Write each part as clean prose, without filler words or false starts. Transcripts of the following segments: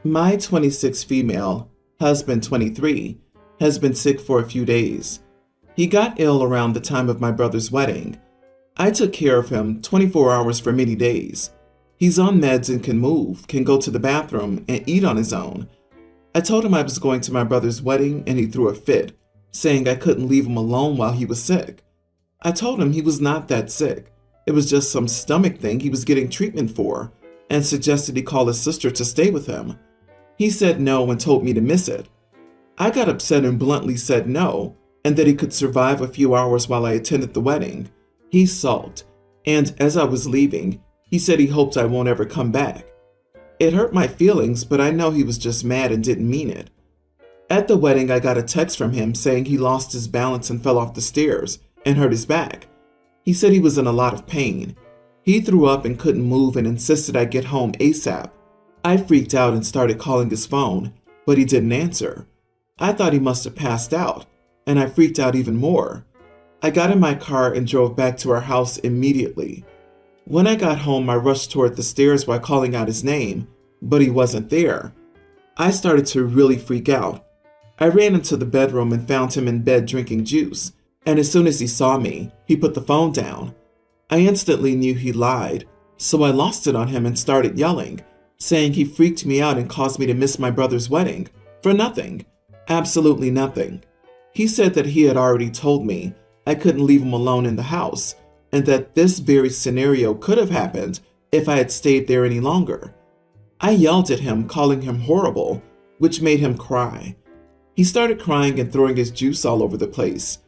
My 26 female, husband 23, has been sick for a few days. He got ill around the time of my brother's wedding. I took care of him 24 hours for many days. He's on meds and can move, can go to the bathroom, and eat on his own. I told him I was going to my brother's wedding and he threw a fit, saying I couldn't leave him alone while he was sick. I told him he was not that sick. It was just some stomach thing he was getting treatment for, and suggested he call his sister to stay with him. He said no and told me to miss it. I got upset and bluntly said no, and that he could survive a few hours while I attended the wedding. He sulked, and as I was leaving, he said he hoped I won't ever come back. It hurt my feelings, but I know he was just mad and didn't mean it. At the wedding, I got a text from him saying he lost his balance and fell off the stairs and hurt his back. He said he was in a lot of pain. He threw up and couldn't move and insisted I get home ASAP. I freaked out and started calling his phone, but he didn't answer. I thought he must have passed out, and I freaked out even more. I got in my car and drove back to our house immediately. When I got home, I rushed toward the stairs while calling out his name, but he wasn't there. I started to really freak out. I ran into the bedroom and found him in bed drinking juice, and as soon as he saw me, he put the phone down. I instantly knew he lied, so I lost it on him and started yelling, saying he freaked me out and caused me to miss my brother's wedding. For nothing. Absolutely nothing. He said that he had already told me I couldn't leave him alone in the house, and that this very scenario could have happened if I had stayed there any longer. I yelled at him, calling him horrible, which made him cry. He started crying and throwing his juice all over the place.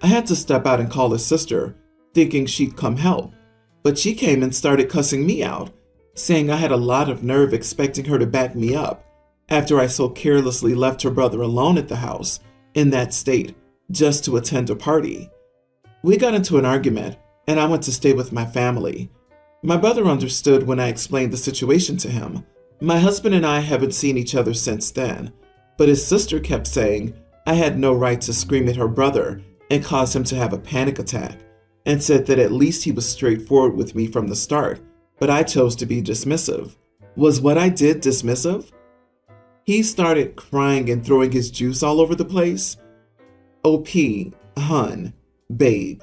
I had to step out and call his sister, thinking she'd come help, but she came and started cussing me out, saying I had a lot of nerve expecting her to back me up after I so carelessly left her brother alone at the house in that state just to attend a party. We got into an argument and I went to stay with my family. My brother understood when I explained the situation to him. My husband and I haven't seen each other since then, but his sister kept saying I had no right to scream at her brother and cause him to have a panic attack, and said that at least he was straightforward with me from the start, but I chose to be dismissive. Was what I did dismissive? He started crying and throwing his juice all over the place. OP, hun, babe.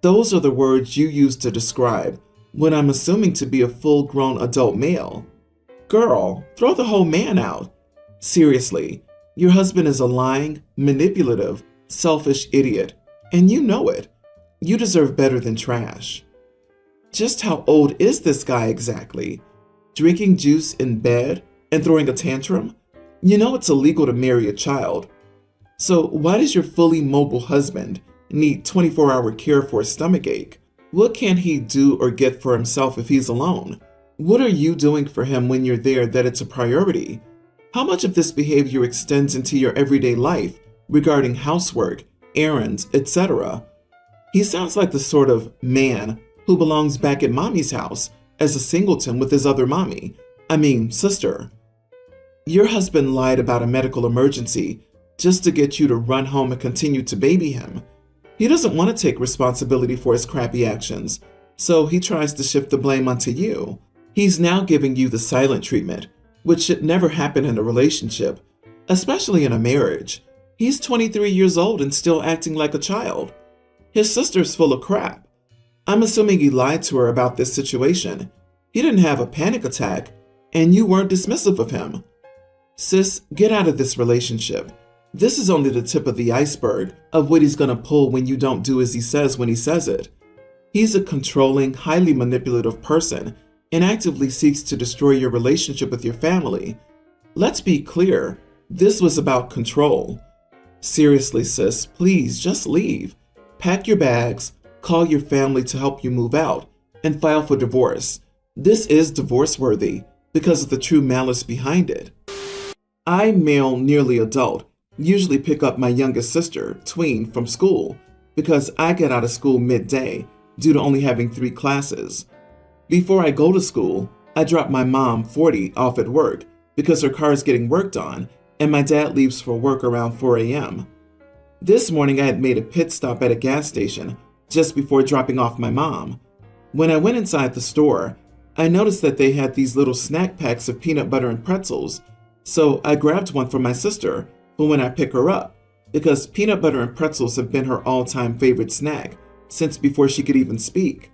Those are the words you use to describe when I'm assuming to be a full-grown adult male. Girl, throw the whole man out. Seriously, your husband is a lying, manipulative, selfish idiot, and you know it. You deserve better than trash. Just how old is this guy exactly? Drinking juice in bed and throwing a tantrum? You know it's illegal to marry a child. So why does your fully mobile husband need 24-hour care for a stomachache? What can he do or get for himself if he's alone? What are you doing for him when you're there that it's a priority? How much of this behavior extends into your everyday life regarding housework, errands, etc.? He sounds like the sort of man who belongs back at mommy's house as a singleton with his other sister. Your husband lied about a medical emergency just to get you to run home and continue to baby him. He doesn't want to take responsibility for his crappy actions, so he tries to shift the blame onto you. He's now giving you the silent treatment, which should never happen in a relationship, especially in a marriage. He's 23 years old and still acting like a child. His sister's full of crap. I'm assuming he lied to her about this situation. He didn't have a panic attack, and you weren't dismissive of him. Sis, get out of this relationship. This is only the tip of the iceberg of what he's gonna pull when you don't do as he says when he says it. He's a controlling, highly manipulative person and actively seeks to destroy your relationship with your family. Let's be clear, this was about control. Seriously, sis, please just leave. Pack your bags, call your family to help you move out, and file for divorce. This is divorce-worthy because of the true malice behind it. I, male, nearly adult, usually pick up my youngest sister, tween, from school because I get out of school midday due to only having 3 classes. Before I go to school, I drop my mom, 40, off at work because her car is getting worked on and my dad leaves for work around 4 a.m. This morning I had made a pit stop at a gas station just before dropping off my mom. When I went inside the store, I noticed that they had these little snack packs of peanut butter and pretzels, So I grabbed one for my sister for when I pick her up, because peanut butter and pretzels have been her all-time favorite snack since before she could even speak.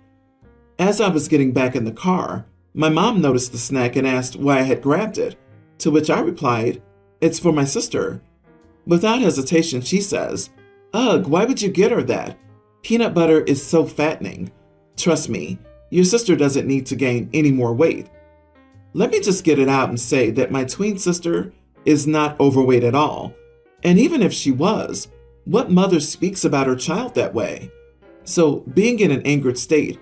As I was getting back in the car, my mom noticed the snack and asked why I had grabbed it, to which I replied, "It's for my sister." Without hesitation, she says, "Ugh, why would you get her that? Peanut butter is so fattening. Trust me, your sister doesn't need to gain any more weight." Let me just get it out and say that my twin sister is not overweight at all. And even if she was, what mother speaks about her child that way? So, being in an angered state,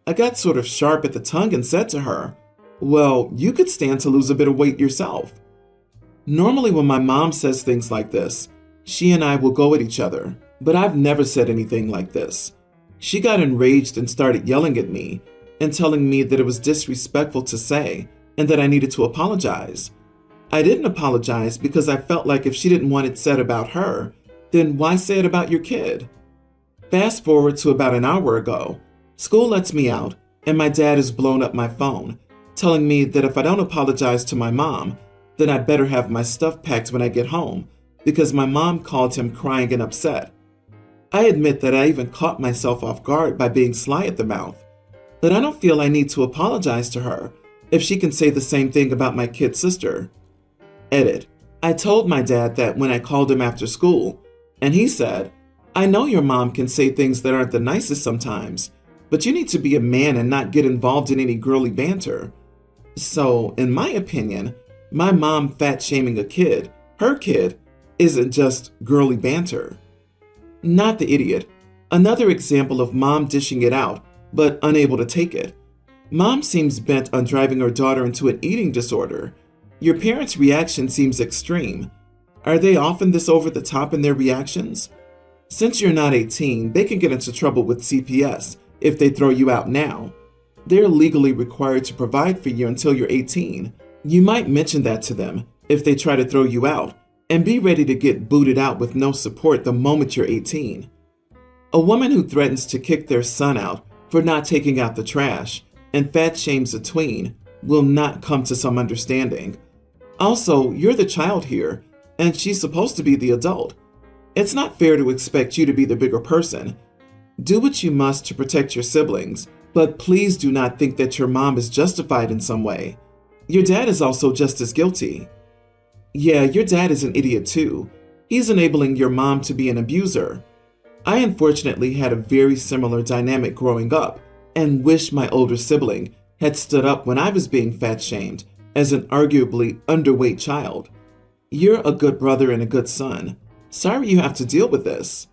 I got sort of sharp at the tongue and said to her, "Well, you could stand to lose a bit of weight yourself." Normally when my mom says things like this, she and I will go at each other, but I've never said anything like this. She got enraged and started yelling at me and telling me that it was disrespectful to say and that I needed to apologize. I didn't apologize because I felt like if she didn't want it said about her, then why say it about your kid? Fast forward to about an hour ago, school lets me out and my dad has blown up my phone, telling me that if I don't apologize to my mom, then I'd better have my stuff packed when I get home because my mom called him crying and upset. I admit that I even caught myself off guard by being sly at the mouth, but I don't feel I need to apologize to her if she can say the same thing about my kid sister. Edit. I told my dad that when I called him after school, and he said, "I know your mom can say things that aren't the nicest sometimes, but you need to be a man and not get involved in any girly banter." So, in my opinion, my mom fat-shaming a kid, her kid, isn't just girly banter. Not the idiot. Another example of mom dishing it out, but unable to take it. Mom seems bent on driving her daughter into an eating disorder. Your parents' reaction seems extreme. Are they often this over the top in their reactions? Since you're not 18, they can get into trouble with CPS if they throw you out now. They're legally required to provide for you until you're 18. You might mention that to them if they try to throw you out, and be ready to get booted out with no support the moment you're 18. A woman who threatens to kick their son out for not taking out the trash and fat shames a tween will not come to some understanding. Also, you're the child here, and she's supposed to be the adult. It's not fair to expect you to be the bigger person. Do what you must to protect your siblings, but please do not think that your mom is justified in some way. Your dad is also just as guilty. Yeah, your dad is an idiot too. He's enabling your mom to be an abuser. I unfortunately had a very similar dynamic growing up and wish my older sibling had stood up when I was being fat shamed as an arguably underweight child. You're a good brother and a good son. Sorry you have to deal with this.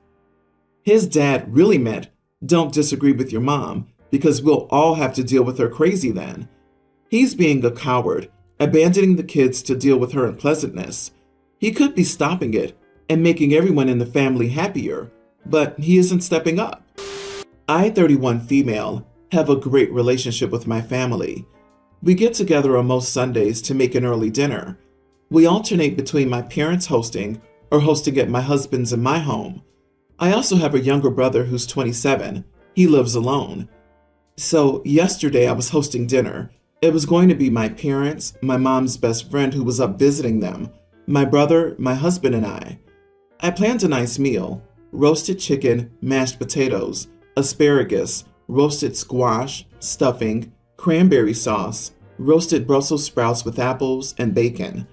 His dad really meant, don't disagree with your mom because we'll all have to deal with her crazy then. He's being a coward, abandoning the kids to deal with her unpleasantness. He could be stopping it and making everyone in the family happier, but he isn't stepping up. I, 31 female, have a great relationship with my family. We get together on most Sundays to make an early dinner. We alternate between my parents hosting or hosting at my husband's and my home. I also have a younger brother who's 27. He lives alone. So yesterday I was hosting dinner. It was going to be my parents, my mom's best friend who was up visiting them, my brother, my husband, and I. I planned a nice meal: roasted chicken, mashed potatoes, asparagus, roasted squash, stuffing, cranberry sauce, roasted Brussels sprouts with apples, and bacon.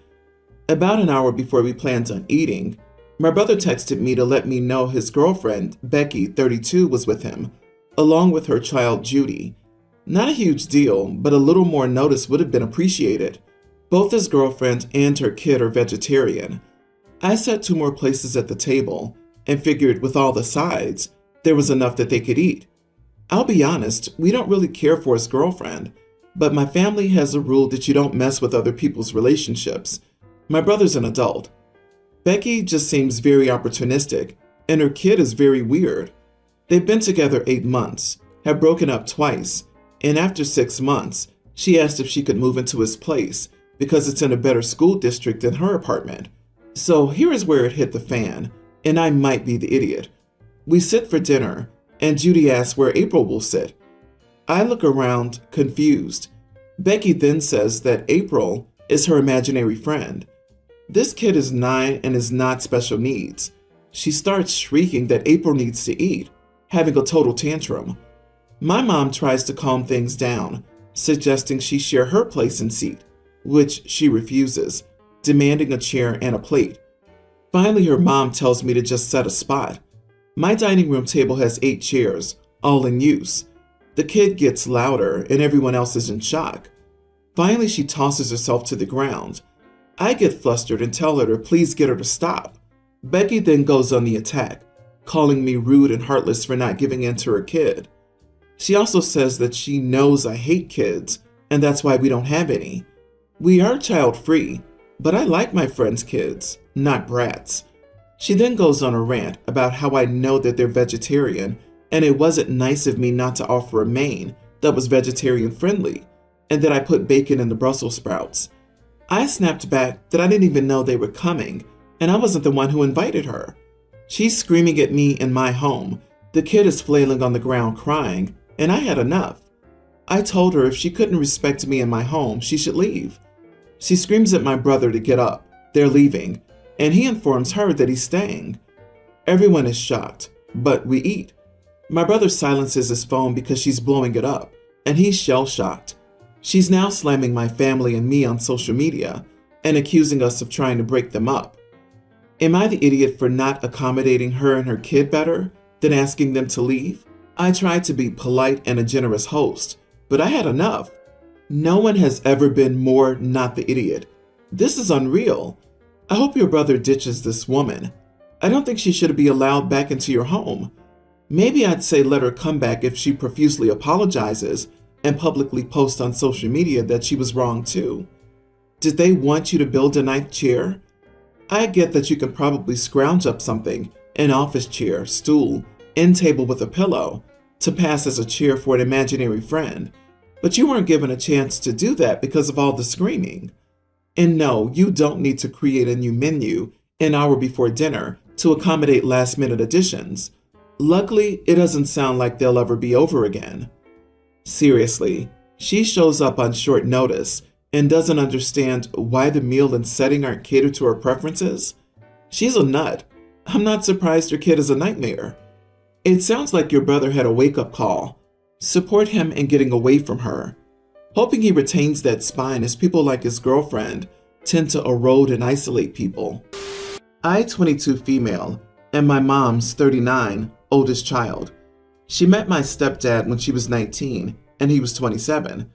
About an hour before we planned on eating, my brother texted me to let me know his girlfriend, Becky, 32, was with him, along with her child, Judy. Not a huge deal, but a little more notice would have been appreciated. Both his girlfriend and her kid are vegetarian. I set 2 more places at the table and figured with all the sides, there was enough that they could eat. I'll be honest, we don't really care for his girlfriend, but my family has a rule that you don't mess with other people's relationships. My brother's an adult. Becky just seems very opportunistic, and her kid is very weird. They've been together 8 months, have broken up twice, and after 6 months, she asked if she could move into his place because it's in a better school district than her apartment. So here is where it hit the fan, and I might be the idiot. We sit for dinner, and Judy asks where April will sit. I look around, confused. Becky then says that April is her imaginary friend. This kid is 9 and is not special needs. She starts shrieking that April needs to eat, having a total tantrum. My mom tries to calm things down, suggesting she share her place and seat, which she refuses, demanding a chair and a plate. Finally, her mom tells me to just set a spot. My dining room table has 8 chairs, all in use. The kid gets louder and everyone else is in shock. Finally, she tosses herself to the ground. I get flustered and tell her to please get her to stop. Becky then goes on the attack, calling me rude and heartless for not giving in to her kid. She also says that she knows I hate kids and that's why we don't have any. We are child-free, but I like my friends' kids, not brats. She then goes on a rant about how I know that they're vegetarian and it wasn't nice of me not to offer a main that was vegetarian friendly, and that I put bacon in the Brussels sprouts. I snapped back that I didn't even know they were coming, and I wasn't the one who invited her. She's screaming at me in my home. The kid is flailing on the ground crying, and I had enough. I told her if she couldn't respect me in my home, she should leave. She screams at my brother to get up. They're leaving, and he informs her that he's staying. Everyone is shocked, but we eat. My brother silences his phone because she's blowing it up, and he's shell-shocked. She's now slamming my family and me on social media and accusing us of trying to break them up. Am I the idiot for not accommodating her and her kid better than asking them to leave? I tried to be polite and a generous host, but I had enough. No one has ever been more not the idiot. This is unreal. I hope your brother ditches this woman. I don't think she should be allowed back into your home. Maybe I'd say let her come back if she profusely apologizes and publicly posts on social media that she was wrong too. Did they want you to build a 9th chair? I get that you can probably scrounge up something, an office chair, stool, end table with a pillow, to pass as a chair for an imaginary friend, but you weren't given a chance to do that because of all the screaming. And no, you don't need to create a new menu an hour before dinner to accommodate last-minute additions. Luckily, it doesn't sound like they'll ever be over again. Seriously, she shows up on short notice and doesn't understand why the meal and setting aren't catered to her preferences? She's a nut. I'm not surprised her kid is a nightmare. It sounds like your brother had a wake-up call. Support him in getting away from her. Hoping he retains that spine as people like his girlfriend tend to erode and isolate people. I, 22 female, and my mom's 39, oldest child. She met my stepdad when she was 19 and he was 27.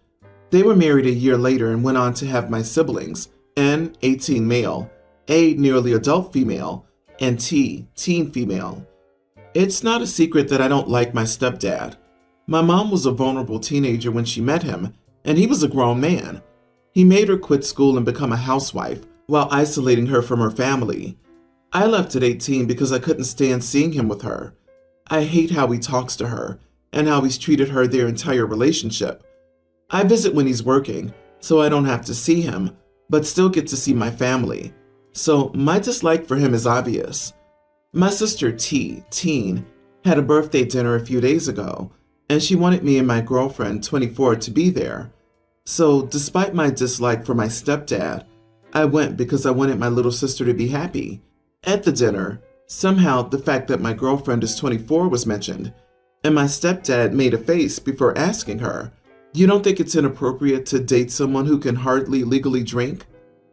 They were married a year later and went on to have my siblings, N, 18 male, A, nearly adult female, and T, teen female. It's not a secret that I don't like my stepdad. My mom was a vulnerable teenager when she met him, and he was a grown man. He made her quit school and become a housewife while isolating her from her family. I left at 18 because I couldn't stand seeing him with her. I hate how he talks to her and how he's treated her their entire relationship. I visit when he's working, so I don't have to see him, but still get to see my family. So my dislike for him is obvious. My sister T, teen, had a birthday dinner a few days ago, and she wanted me and my girlfriend, 24, to be there. So despite my dislike for my stepdad, I went because I wanted my little sister to be happy. At the dinner, somehow the fact that my girlfriend is 24 was mentioned, and my stepdad made a face before asking her, "You don't think it's inappropriate to date someone who can hardly legally drink?"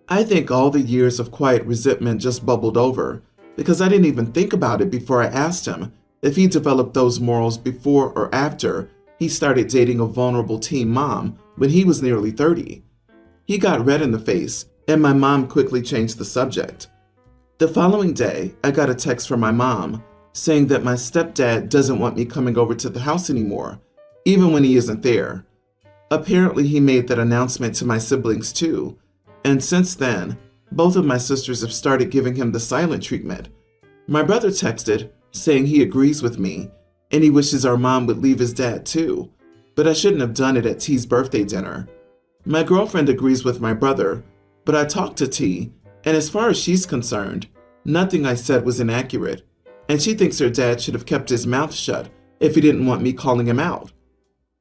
I think all the years of quiet resentment just bubbled over, because I didn't even think about it before I asked him if he developed those morals before or after he started dating a vulnerable teen mom when he was nearly 30. He got red in the face, and my mom quickly changed the subject. The following day, I got a text from my mom saying that my stepdad doesn't want me coming over to the house anymore, even when he isn't there. Apparently, he made that announcement to my siblings too, and since then, both of my sisters have started giving him the silent treatment. My brother texted saying he agrees with me, and he wishes our mom would leave his dad too, but I shouldn't have done it at T's birthday dinner. My girlfriend agrees with my brother, but I talked to T, and as far as she's concerned, nothing I said was inaccurate, and she thinks her dad should have kept his mouth shut if he didn't want me calling him out.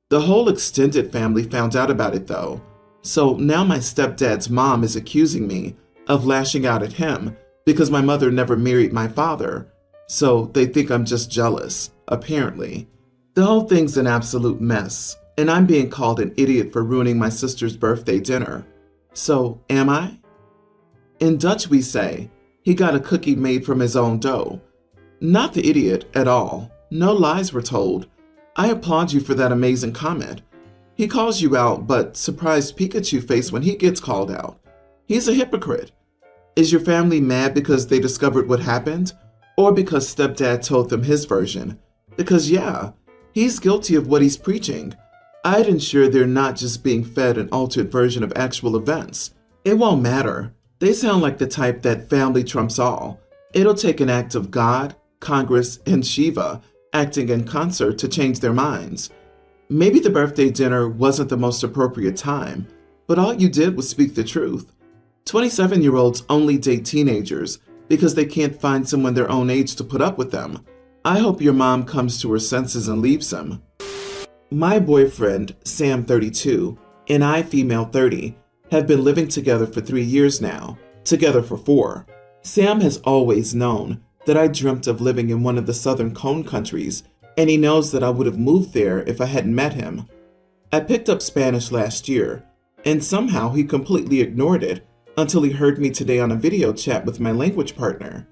The whole extended family found out about it though, so now my stepdad's mom is accusing me of lashing out at him because my mother never married my father, so they think I'm just jealous, apparently. The whole thing's an absolute mess, and I'm being called an idiot for ruining my sister's birthday dinner. So, am I? In Dutch we say, he got a cookie made from his own dough. Not the idiot at all. No lies were told. I applaud you for that amazing comment. He calls you out, but surprised Pikachu face when he gets called out. He's a hypocrite. Is your family mad because they discovered what happened? Or because stepdad told them his version? Because yeah, he's guilty of what he's preaching. I'd ensure they're not just being fed an altered version of actual events. It won't matter. They sound like the type that family trumps all. It'll take an act of God, Congress, and Shiva acting in concert to change their minds. Maybe the birthday dinner wasn't the most appropriate time, but all you did was speak the truth. 27-year-olds only date teenagers because they can't find someone their own age to put up with them. I hope your mom comes to her senses and leaves him. My boyfriend, Sam 32, and I, female 30, have been living together for 3 years now, together for 4. Sam has always known that I dreamt of living in one of the Southern Cone countries, and he knows that I would have moved there if I hadn't met him. I picked up Spanish last year, and somehow he completely ignored it until he heard me today on a video chat with my language partner.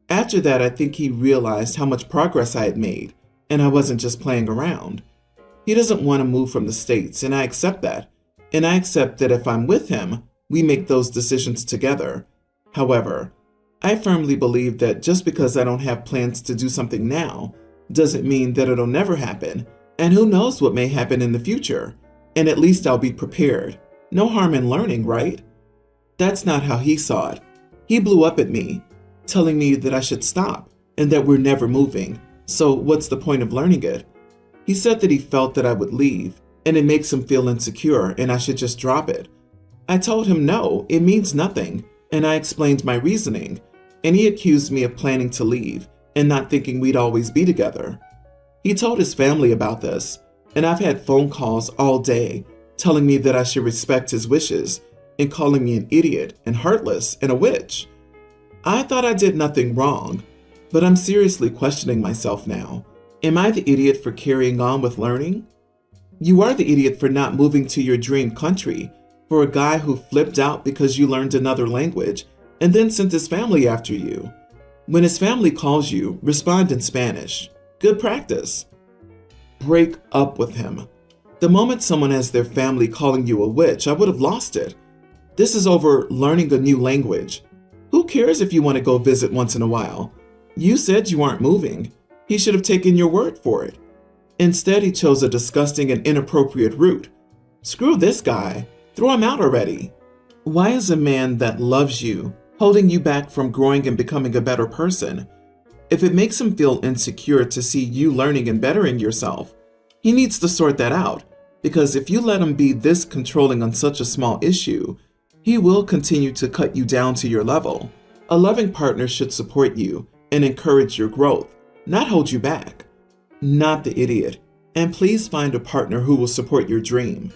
After that, I think he realized how much progress I had made, and I wasn't just playing around. He doesn't want to move from the States, and I accept that. And I accept that if I'm with him, we make those decisions together. However, I firmly believe that just because I don't have plans to do something now, doesn't mean that it'll never happen, and who knows what may happen in the future. And at least I'll be prepared. No harm in learning, right? That's not how he saw it. He blew up at me, telling me that I should stop, and that we're never moving, so what's the point of learning it? He said that he felt that I would leave, and it makes him feel insecure and I should just drop it. I told him no, it means nothing, and I explained my reasoning, and he accused me of planning to leave and not thinking we'd always be together. He told his family about this, and I've had phone calls all day telling me that I should respect his wishes and calling me an idiot and heartless and a witch. I thought I did nothing wrong, but I'm seriously questioning myself now. Am I the idiot for carrying on with learning? You are the idiot for not moving to your dream country, for a guy who flipped out because you learned another language and then sent his family after you. When his family calls you, respond in Spanish. Good practice. Break up with him. The moment someone has their family calling you a witch, I would have lost it. This is over learning a new language. Who cares if you want to go visit once in a while? You said you aren't moving. He should have taken your word for it. Instead, he chose a disgusting and inappropriate route. Screw this guy. Throw him out already. Why is a man that loves you holding you back from growing and becoming a better person? If it makes him feel insecure to see you learning and bettering yourself, he needs to sort that out, because if you let him be this controlling on such a small issue, he will continue to cut you down to your level. A loving partner should support you and encourage your growth, not hold you back. Not the idiot. And please find a partner who will support your dream.